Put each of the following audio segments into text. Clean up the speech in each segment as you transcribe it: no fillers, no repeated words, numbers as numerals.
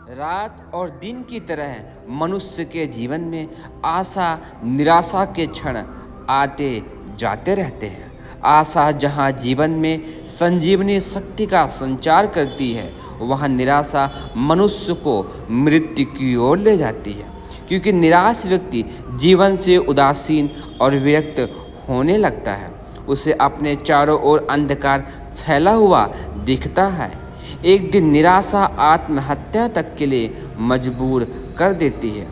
रात और दिन की तरह मनुष्य के जीवन में आशा निराशा के क्षण आते जाते रहते हैं। आशा जहाँ जीवन में संजीवनी शक्ति का संचार करती है, वहाँ निराशा मनुष्य को मृत्यु की ओर ले जाती है। क्योंकि निराश व्यक्ति जीवन से उदासीन और विरक्त होने लगता है। उसे अपने चारों ओर अंधकार फैला हुआ दिखता है। एक दिन निराशा आत्महत्या तक के लिए मजबूर कर देती है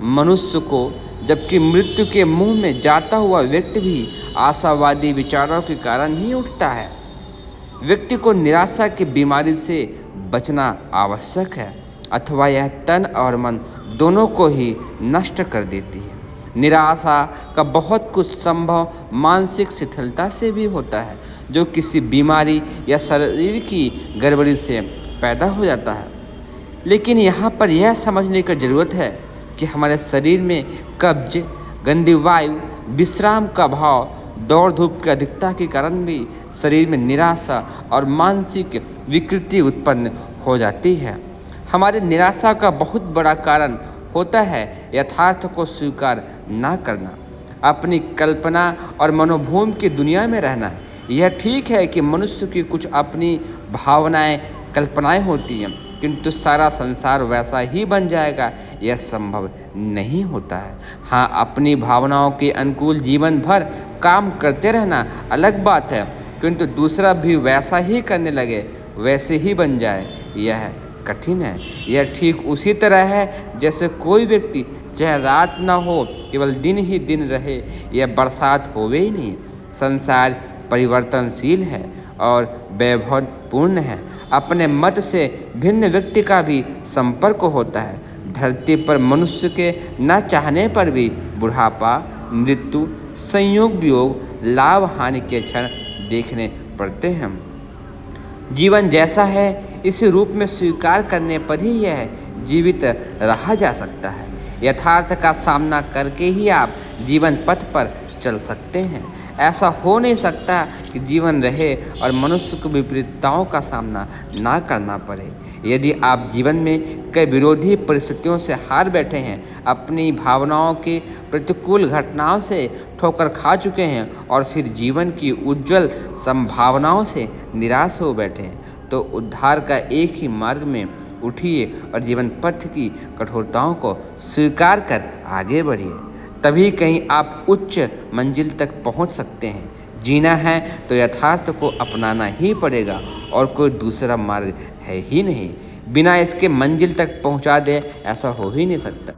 मनुष्य को। जबकि मृत्यु के मुंह में जाता हुआ व्यक्ति भी आशावादी विचारों के कारण ही उठता है। व्यक्ति को निराशा की बीमारी से बचना आवश्यक है, अथवा यह तन और मन दोनों को ही नष्ट कर देती है। निराशा का बहुत कुछ संभव मानसिक शिथिलता से भी होता है, जो किसी बीमारी या शरीर की गड़बड़ी से पैदा हो जाता है। लेकिन यहाँ पर यह समझने की ज़रूरत है कि हमारे शरीर में कब्ज, गंदी वायु, विश्राम का अभाव, दौड़ धूप की अधिकता के कारण भी शरीर में निराशा और मानसिक विकृति उत्पन्न हो जाती है। हमारे निराशा का बहुत बड़ा कारण होता है यथार्थ को स्वीकार ना करना, अपनी कल्पना और मनोभूम की दुनिया में रहना। यह ठीक है कि मनुष्य की कुछ अपनी भावनाएं, कल्पनाएं होती हैं, किंतु सारा संसार वैसा ही बन जाएगा, यह संभव नहीं होता है। हाँ, अपनी भावनाओं के अनुकूल जीवन भर काम करते रहना अलग बात है, किंतु दूसरा भी वैसा ही करने लगे, वैसे ही बन जाए, यह कठिन है। यह ठीक उसी तरह है जैसे कोई व्यक्ति चाहे रात ना हो, केवल दिन ही दिन रहे, यह बरसात होवे ही नहीं। संसार परिवर्तनशील है और वैभवपूर्ण है। अपने मत से भिन्न व्यक्ति का भी संपर्क होता है। धरती पर मनुष्य के न चाहने पर भी बुढ़ापा, मृत्यु, संयोग वियोग, लाभ हानि के क्षण देखने पड़ते हैं। जीवन जैसा है इसे रूप में स्वीकार करने पर ही यह जीवित रहा जा सकता है। यथार्थ का सामना करके ही आप जीवन पथ पर चल सकते हैं। ऐसा हो नहीं सकता कि जीवन रहे और मनुष्य को विपरीतताओं का सामना ना करना पड़े। यदि आप जीवन में कई विरोधी परिस्थितियों से हार बैठे हैं, अपनी भावनाओं के प्रतिकूल घटनाओं से ठोकर खा चुके हैं और फिर जीवन की उज्जवल संभावनाओं से निराश हो बैठे हैं, तो उद्धार का एक ही मार्ग में उठिए और जीवन पथ की कठोरताओं को स्वीकार कर आगे बढ़िए। तभी कहीं आप उच्च मंजिल तक पहुंच सकते हैं। जीना है तो यथार्थ को अपनाना ही पड़ेगा और कोई दूसरा मार्ग है ही नहीं। बिना इसके मंजिल तक पहुंचा दे ऐसा हो ही नहीं सकता।